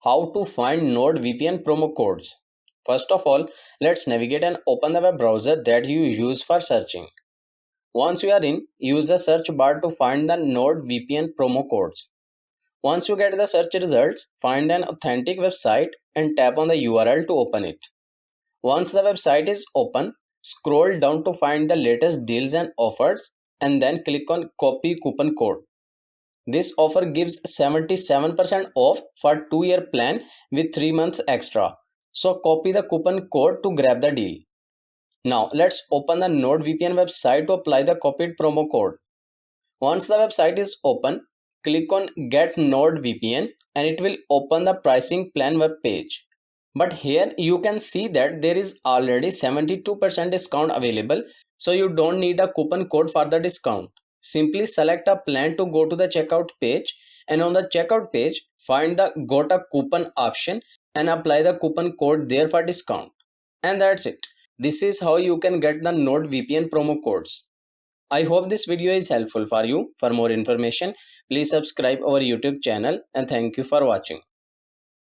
How to find Nordvpn promo codes. First of all, let's navigate and open the web browser that you use for searching. Once you are in, use the search bar to find the Nordvpn promo codes. Once you get the search results, find an authentic website and tap on the URL to open it. Once the website is open, scroll down to find the latest deals and offers and then click on copy coupon code. This offer gives 77% off for 2-year plan with 3 months extra. So copy the coupon code to grab the deal. Now let's open the Nordvpn website to apply the copied promo code. Once the website is open, click on Get Nordvpn and it will open the pricing plan web page. But here you can see that there is already 72% discount available, so you don't need a coupon code for the discount. Simply select a plan to go to the checkout page, and on the checkout page find the Got a Coupon option and apply the coupon code there for discount. And that's it. This is how you can get the Nordvpn promo codes. I hope this video is helpful for you. For more information, please subscribe our YouTube channel and thank you for watching.